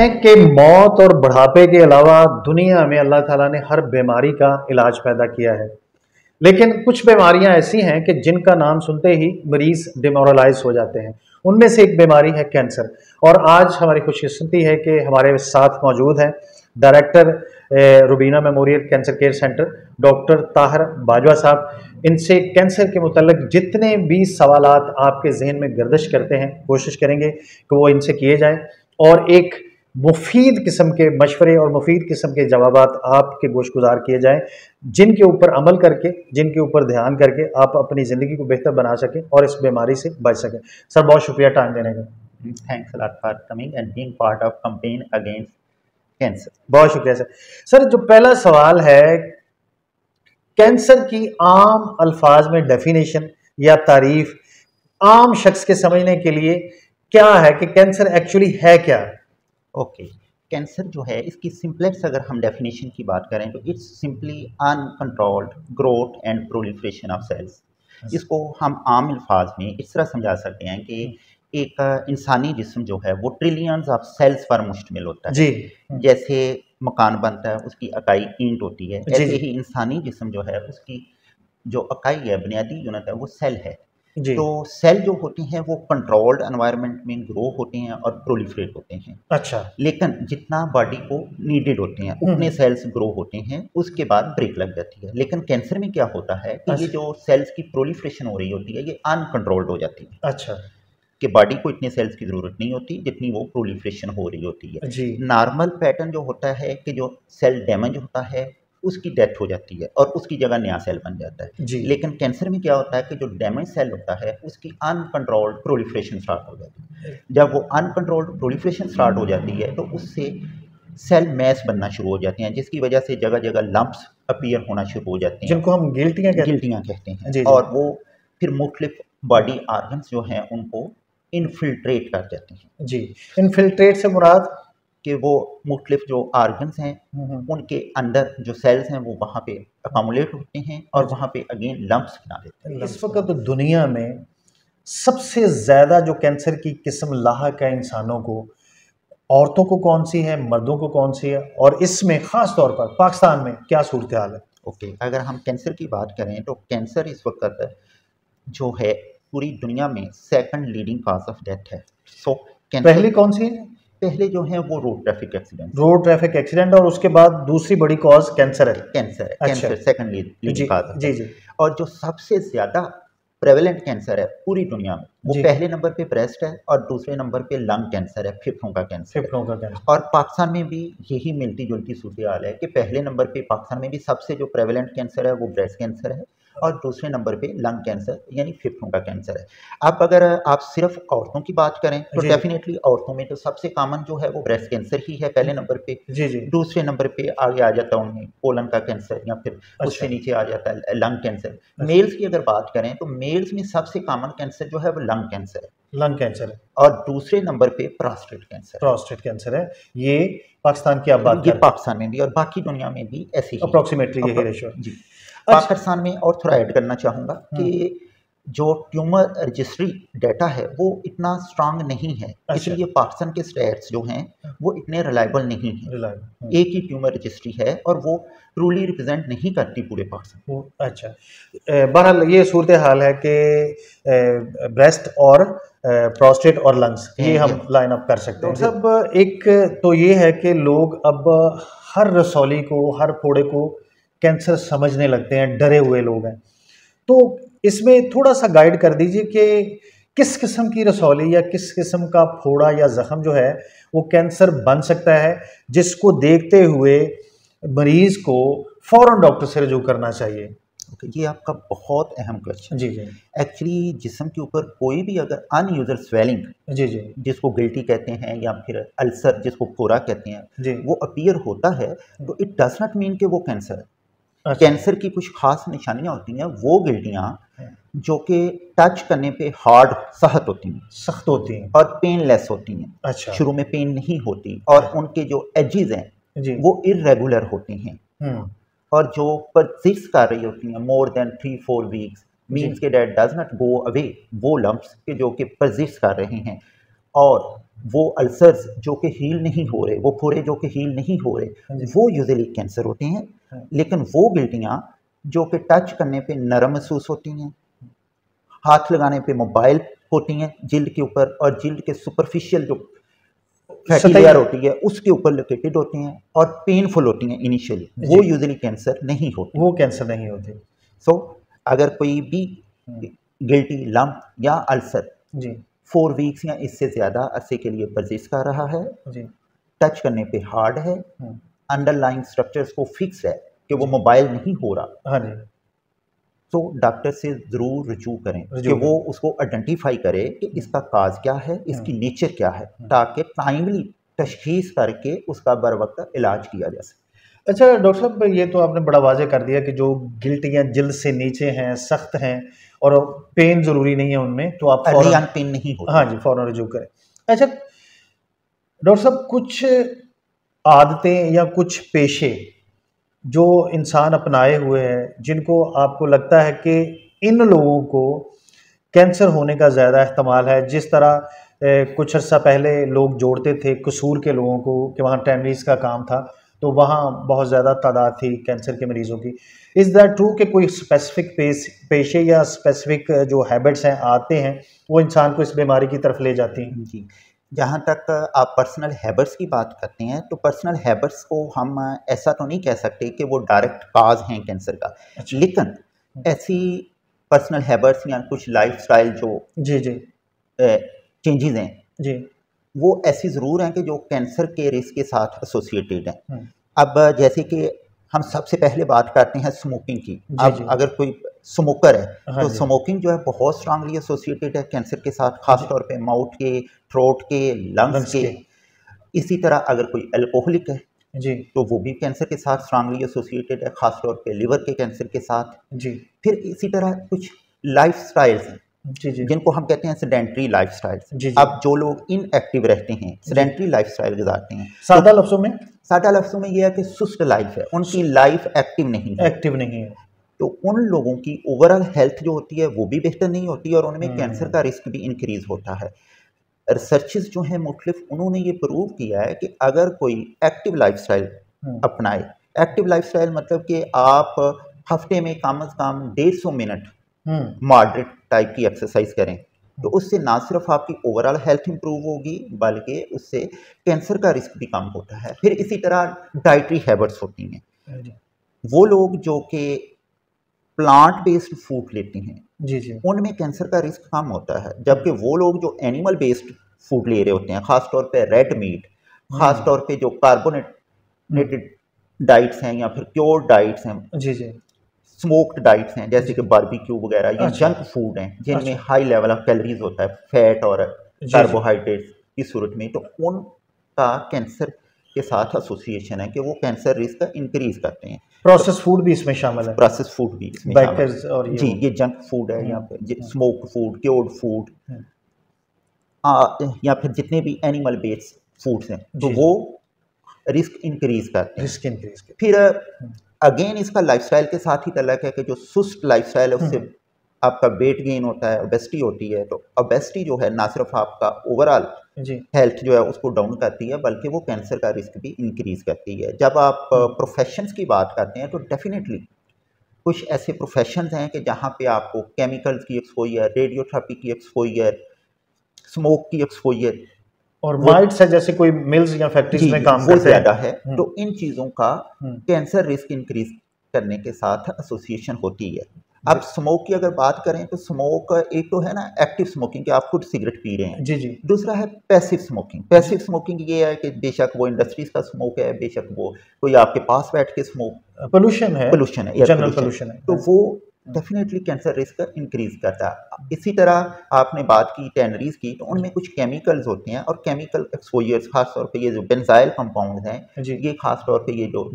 हैं कि मौत और बुढ़ापे के अलावा दुनिया में अल्लाह ताला ने हर बीमारी का इलाज पैदा किया है। लेकिन कुछ बीमारियां ऐसी हैं कि जिनका नाम सुनते ही मरीज डिमोरलाइज हो जाते हैं। उनमें से एक बीमारी है कैंसर। और आज हमारी खुशकिस्मती है कि हमारे साथ मौजूद हैं director Rubina memorial cancer care centre doctor Tahir Bajwa साहब। इनसे कैंसर के मुतल्लिक जितने भी सवालात आपके जहन में गर्दिश करते हैं कोशिश करेंगे कि वो इनसे किए जाएं और एक मुफीद किस्म के मशवरे और मुफीद किस्म के जवाबात आपके गोशगुजार किए जाएं, जिनके ऊपर अमल करके, जिनके ऊपर ध्यान करके आप अपनी ज़िंदगी को बेहतर बना सकें और इस बीमारी से बच सकें। सर बहुत शुक्रिया टाइम देने का। Thanks a lot for coming and being part of campaign against cancer. बहुत शुक्रिया सर। सर जो पहला सवाल है, कैंसर की आम अल्फाज में डेफिनेशन या तारीफ आम शख्स के समझने के लिए क्या है कि कैंसर एक्चुअली है क्या? ओके, कैंसर जो है इसकी सिंपलेक्स अगर हम डेफिनेशन की बात करें तो it's simply uncontrolled growth and proliferation of cells. इसको हम आम अल्फाज में इस तरह समझा सकते हैं कि एक इंसानी जिस्म जो है वो ट्रिलियंस ऑफ सेल्स पर मुश्तमिल होता है जी। जैसे मकान बनता है उसकी इकाई ईंट होती है, ऐसे ही इंसानी जिस्म जो है उसकी जो इकाई है, बुनियादी यूनिट है, वो सेल है। तो सेल जो होते हैं वो कंट्रोल्ड एनवायरनमेंट में ग्रो होते हैं और प्रोलिफरेट होते हैं। अच्छा। लेकिन जितना बॉडी को नीडेड होते हैं उतने सेल्स ग्रो होते हैं, उसके बाद ब्रेक लग जाती है। लेकिन कैंसर में क्या होता है कि ये जो सेल्स की प्रोलिफरेशन हो रही होती है ये अनकंट्रोल्ड हो जाती है। अच्छा। कि बॉडी को इतने सेल्स की ज़रूरत नहीं होती जितनी वो प्रोलिफरेशन हो रही होती है। नॉर्मल पैटर्न जो होता है कि जो सेल डैमेज होता है उसकी डेथ हो जाती है और उसकी जगह नया सेल बन जाता है। लेकिन कैंसर में क्या होता है कि जो डैमेज सेल होता है उसकी अनकंट्रोल्ड प्रोलिफरेशन स्टार्ट हो जाती है। जब वो अनकंट्रोल्ड प्रोलिफरेशन स्टार्ट हो जाती है तो उससे सेल मैस बनना शुरू हो जाते हैं, जिसकी वजह से जगह जगह लंप्स अपीयर होना शुरू हो जाते हैं, जिनको हम गिल्टियाँ कहते हैं। और वो फिर मुख्तलिफ बॉडी आर्गन्स जो हैं उनको इनफिल्ट्रेट कर जाते हैं। जी, इनफिल्ट्रेट से मुराद कि वो मुख्तलिफ जो आर्गन्स हैं उनके अंदर जो सेल्स हैं वो वहाँ पे अकामुलेट होते हैं और वहाँ पे अगेन लंप्स बना देते हैं। इस वक्त तो दुनिया में सबसे ज़्यादा जो कैंसर की किस्म लाहक है इंसानों को, औरतों को कौन सी है, मर्दों को कौन सी है, और इसमें ख़ास तौर पर पाकिस्तान में क्या सूरत हाल है? ओके, अगर हम कैंसर की बात करें तो कैंसर इस वक्त जो है पूरी दुनिया में second leading cause of death है। सो पहली कौन सी है? पहले जो है वो road traffic accident. Road traffic accident, और उसके बाद दूसरी बड़ी कॉज कैंसर है। कैंसर सेकंड लीडिंग काज। जी। और जो सबसे ज़्यादा प्रेवलेंट कैंसर है पूरी दुनिया में वो पहले नंबर पे ब्रेस्ट है और दूसरे नंबर पे लंग कैंसर है, फेफड़ों का कैंसर। और पाकिस्तान में भी यही मिलती जुलती सूरत हाल है कि पहले नंबर पे पाकिस्तान में भी सबसे जो प्रेवलेंट कैंसर है वो ब्रेस्ट कैंसर है और दूसरे नंबर पे लंग कैंसर यानी फेफड़ों का कैंसर है। अब अगर आप सिर्फ औरतों की बात करें तो डेफिनेटली औरतों में तो सबसे कॉमन जो है वो ब्रेस्ट कैंसर ही है पहले नंबर पे। दूसरे नंबर पे आगे आ जाता है उनमें कोलन का कैंसर या फिर उससे नीचे आ जाता है लंग कैंसर। मेल्स की अगर बात करें तो मेल्स में सबसे कॉमन कैंसर जो है वो लंग कैंसर है और दूसरे नंबर पे प्रोस्टेट कैंसर है। ये पाकिस्तान की आप बात ये पाकिस्तान में भी और बाकी दुनिया में भी ऐसे ही अप्रोक्सीमेटली यही रेशो जी। पाकिस्तान में और थोड़ा ऐड करना चाहूँगा कि जो ट्यूमर रजिस्ट्री डाटा है वो इतना स्ट्रांग नहीं है, इसलिए पाकिस्तान के स्टैट्स जो हैं वो इतने रिलायबल नहीं हैं। एक ही ट्यूमर रजिस्ट्री है और वो ट्रूली रिप्रेजेंट नहीं करती पूरे पाकिस्तान। अच्छा, बहरहाल ये सूरत हाल है कि ब्रेस्ट और प्रोस्टेट और लंग्स ये हम लाइन अप कर सकते हैं। सब एक तो ये है कि लोग अब हर रसौली को, हर फोड़े को कैंसर समझने लगते हैं, डरे हुए लोग हैं। तो इसमें थोड़ा सा गाइड कर दीजिए कि किस किस्म की रसौली या किस किस्म का फोड़ा या ज़ख्म जो है वो कैंसर बन सकता है, जिसको देखते हुए मरीज को फ़ौरन डॉक्टर से रुजू करना चाहिए। ये आपका बहुत अहम क्वेश्चन। जी। एक्चुअली जिस्म के ऊपर कोई भी अगर अनयूजुअल स्वेलिंग जिसको गिल्टी कहते हैं या फिर अल्सर जिसको कोरा कहते हैं वो अपीयर होता है तो इट डज नॉट मीन कि वो कैंसर है। कैंसर की कुछ खास निशानियां होती हैं, वो गिल्टियां जो कि टच करने पे हार्ड सख्त होती हैं और पेनलेस होती हैं। अच्छा। शुरू में पेन नहीं होती और उनके जो एजेस हैं वो इरेगुलर होते हैं और जो परसिस्ट कर रही होती हैं मोर देन 3-4 वीक्स मीन्स के date does not go away, वो लम्प्स के जो कि परसिस्ट कर रहे हैं। और वो अल्सर्स जो कि हील नहीं हो रहे, वो फोड़े जो कि हील नहीं हो रहे, वो यूजुअली कैंसर होते हैं। लेकिन वो गिल्टियाँ जो कि टच करने पे नरम महसूस होती हैं, हाथ लगाने पे मोबाइल होती हैं जिल्द के ऊपर, और जिल्द के सुपरफिशियल जो फैटी लेयर होती है उसके ऊपर लोकेटेड होती हैं और पेनफुल होती हैं इनिशियली, वो यूजुअली कैंसर नहीं होती, वो कैंसर नहीं होती। सो अगर कोई भी गिल्टी लंप या अल्सर 4 वीक्स या इससे ज़्यादा अरसे के लिए परसिस्ट कर रहा है, टच करने पे हार्ड है, अंडरलाइंग स्ट्रक्चर्स को फिक्स है कि वो मोबाइल नहीं हो रहा, हाँ जी, तो डॉक्टर से ज़रूर रुजू करें कि वो उसको आइडेंटिफाई करे कि इसका काज क्या है, इसकी नेचर क्या है, ताकि टाइमली तशखीस करके उसका बर वक्त इलाज किया जा सके। अच्छा डॉक्टर साहब, ये तो आपने बड़ा वाज़ेह कर दिया कि जो गिल्टियाँ जिल्द से नीचे हैं, सख्त हैं और पेन ज़रूरी नहीं है उनमें, तो आप फौरन पेन नहीं होता। हाँ जी, फ़ौरन रुजू करें। अच्छा डॉक्टर साहब, कुछ आदतें या कुछ पेशे जो इंसान अपनाए हुए हैं जिनको आपको लगता है कि इन लोगों को कैंसर होने का ज़्यादा एहतमाल है, जिस तरह कुछ अर्सा पहले लोग जोड़ते थे कसूर के लोगों को कि वहाँ टेनरीज का काम था, तो वहाँ बहुत ज़्यादा तादाद थी कैंसर के मरीज़ों की। इज़ दैट ट्रू कि कोई स्पेसिफिक पेशे या स्पेसिफिक जो हैबिट्स हैं, आते हैं, वो इंसान को इस बीमारी की तरफ ले जाती हैं? जी, जहाँ तक आप पर्सनल हैबिट्स की बात करते हैं, तो पर्सनल हैबिट्स को हम ऐसा तो नहीं कह सकते कि वो डायरेक्ट काज हैं कैंसर का। अच्छा। लेकिन ऐसी पर्सनल हैबिट्स या कुछ लाइफस्टाइल जो जी चेंजेस हैं, जी, वो ऐसी ज़रूर हैं कि जो कैंसर के रिस्क के साथ एसोसिएटेड हैं। अब जैसे कि हम सबसे पहले बात करते हैं स्मोकिंग की। अब अगर कोई स्मोकर है, तो स्मोकिंग जो है बहुत स्ट्रांगली एसोसिएटेड है कैंसर के साथ, खास तौर पे माउथ के, थ्रोट के, लंग्स के। इसी तरह अगर कोई अल्कोहलिक है जी, तो वो भी कैंसर के साथ स्ट्रांगली एसोसिएटेड है, खास तौर पे लिवर के कैंसर के साथ जी। फिर इसी तरह कुछ लाइफस्टाइल्स हैं जी, जिनको हम कहते हैं सेडेंटरी लाइफस्टाइल्स। अब जो लोग इनएक्टिव रहते हैं, सेडेंटरी लाइफस्टाइल गुजारते हैं, सादा लफ्जों में ये है कि सुस्त लाइफ है, उनकी लाइफ एक्टिव नहीं है, तो उन लोगों की ओवरऑल हेल्थ जो होती है वो भी बेहतर नहीं होती और उनमें कैंसर का रिस्क भी इंक्रीज होता है। रिसर्चेस जो हैं मुख्तलिफ, उन्होंने ये प्रूव किया है कि अगर कोई एक्टिव लाइफस्टाइल अपनाए, एक्टिव लाइफस्टाइल मतलब कि आप हफ्ते में कम से कम 150 मिनट मॉडरेट टाइप की एक्सरसाइज करें, तो उससे ना सिर्फ आपकी ओवरऑल हेल्थ इंप्रूव होगी बल्कि उससे कैंसर का रिस्क भी कम होता है। फिर इसी तरह डाइटरी हैबिट्स होती हैं। वो लोग जो कि प्लांट बेस्ड फूड लेते हैं जी, उनमें कैंसर का रिस्क कम होता है, जबकि वो लोग जो एनिमल बेस्ड फूड ले रहे होते हैं, खास तौर पे रेड मीट, खास तौर पे जो कार्बोनेटेड डाइट्स हैं या फिर प्योर डाइट्स हैं जी, स्मोक्ड डाइट्स हैं जैसे कि बारबेक्यू वगैरह, ये जंक फूड हैं जिनमें हाई लेवल ऑफ कैलोरीज होता है, फैट और कार्बोहाइड्रेट्स की सूरत में, तो उनका कैंसर के साथ एसोसिएशन है कि वो कैंसर रिस्क इंक्रीज करते हैं। प्रोसेस फूड भी इसमें शामिल है, प्रोसेस फूड भी इसमें शामिल है और जी, ये जंक फूड है या फिर स्मोक्ड फूड, क्योर्ड फूड या फिर जितने भी एनिमल बेस्ड फूड्स हैं, तो वो रिस्क इंक्रीज करते हैं। फिर अगेन इसका लाइफस्टाइल के साथ ही तल्लक है कि जो सुस्त लाइफस्टाइल है उससे आपका वेट गेन होता है, ओबेसिटी होती है, तो ओबेसिटी जो है ना सिर्फ आपका ओवरऑल हेल्थ जो है उसको डाउन करती है बल्कि वो कैंसर का रिस्क भी इंक्रीज करती है। जब आप प्रोफेशंस की बात करते हैं तो डेफिनेटली कुछ ऐसे प्रोफेशंस हैं कि जहाँ पे आपको केमिकल्स की एक्सपोजर, रेडियोथेरेपी की एक्सपोजर, स्मोक की एक्सपोजर और माइट्स है जैसे कोई मिल्स या फैक्ट्रीज में काम करते हैं, ज़्यादा है, तो इन चीज़ों का कैंसर रिस्क इंक्रीज करने के साथ एसोसिएशन होती है। अब स्मोक की अगर बात करें तो स्मोक एक तो है ना एक्टिव स्मोकिंग कि आप खुद सिगरेट पी रहे हैं जी, दूसरा है पैसिव स्मोकिंग। पैसिव स्मोकिंग ये है कि बेशक वो इंडस्ट्रीज का स्मोक है, बेशक वो कोई आपके पास बैठ के स्मोक, पोल्यूशन है, जनरल पोल्यूशन है, तो वो डेफिनेटली कैंसर रिस्क इंक्रीज करता है। इसी तरह आपने बात की टैनरीज की, तो उनमें कुछ केमिकल्स होते हैं और केमिकल एक्सपोजर्स, खास तौर पे ये जो बेंजाइल कंपाउंड हैं, ये खास तौर पे ये जो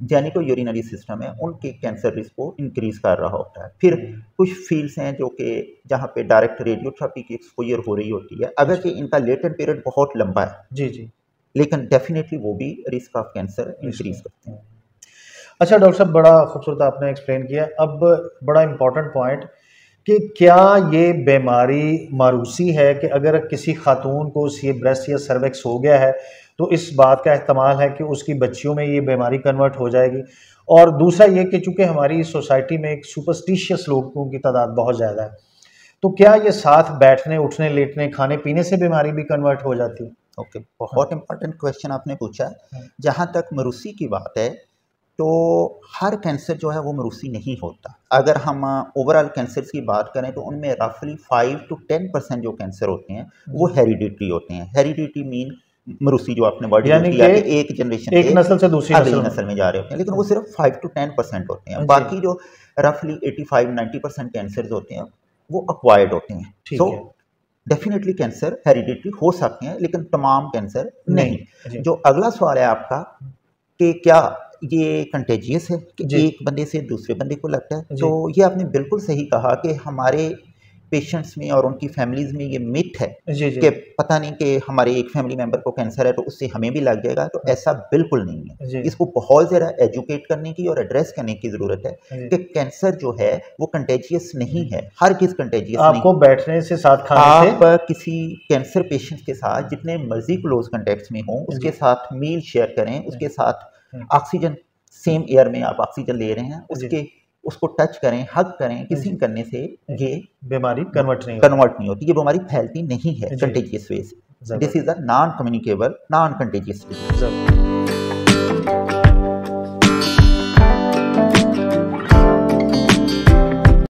जेनिटो यूरिनरी सिस्टम है उनके कैंसर रिस्क को इंक्रीज कर रहा होता है। फिर कुछ फील्ड्स हैं जो कि जहाँ पे डायरेक्ट रेडियोथेरेपी की एक्सपोजर हो रही होती है, अगर कि इनका लेटेंट पीरियड बहुत लंबा है जी, लेकिन डेफिनेटली वो भी रिस्क ऑफ कैंसर इंक्रीज करते हैं। अच्छा डॉक्टर साहब, बड़ा खूबसूरत आपने एक्सप्लेन किया। अब बड़ा इम्पॉर्टेंट पॉइंट कि क्या ये बीमारी मारूसी है कि अगर किसी खातून को ये ब्रेस्ट या सर्विक्स हो गया है तो इस बात का एहतमाल है कि उसकी बच्चियों में ये बीमारी कन्वर्ट हो जाएगी। और दूसरा ये कि चूँकि हमारी सोसाइटी में एक सुपरस्टिशियस लोगों की तादाद बहुत ज़्यादा है, तो क्या ये साथ बैठने, उठने, लेटने, खाने पीने से बीमारी भी कन्वर्ट हो जाती है? ओके, बहुत इंपॉर्टेंट क्वेश्चन आपने पूछा है। जहाँ तक मरूसी की बात है, तो हर कैंसर जो है वो मरूसी नहीं होता। अगर हम ओवरऑल कैंसर्स की बात करें तो उनमें रफली 5 to 10% जो कैंसर होते हैं वो हेरिडिटरी होते हैं। हेरिडिटरी मीन मरूसी जो आपने वर्ड यूज किया कि एक जनरेशन एक नस्ल से दूसरी नस्ल में जा रहे होते हैं, लेकिन वो सिर्फ 5 to 10% होते हैं। बाकी जो रफली 85-90% कैंसर होते हैं वो अक्वायर्ड होते हैं। सो डेफिनेटली कैंसर हेरिडिटरी हो सकते हैं, लेकिन तमाम कैंसर नहीं। जो अगला सवाल है आपका कि क्या ये कंटेजियस है कि एक बंदे से दूसरे बंदे को लगता है, तो ये आपने बिल्कुल सही कहा कि हमारे पेशेंट्स में और उनकी फैमिलीज में ये मिथ है कि पता नहीं कि हमारे एक फैमिली मेंबर को कैंसर है तो उससे हमें भी लग जाएगा, तो ऐसा बिल्कुल नहीं है। इसको बहुत ज़्यादा एजुकेट करने की और एड्रेस करने की ज़रूरत है कि कैंसर जो है वो कंटेजियस नहीं है, हर किस कंटेजियस नहीं। आपको बैठने से, साथ खाने से, आप किसी कैंसर पेशेंट के साथ जितने मर्जी क्लोज कॉन्टेक्ट्स में हों उसके साथ मील शेयर करें, उसके साथ ऑक्सीजन, सेम एयर में आप ऑक्सीजन ले रहे हैं, उसको टच करें, हग करें, किसिंग करने से ये बीमारी कन्वर्ट नहीं होती, ये बीमारी फैलती नहीं है कंटेजियस वे से। This is a non communicable, non contagious disease.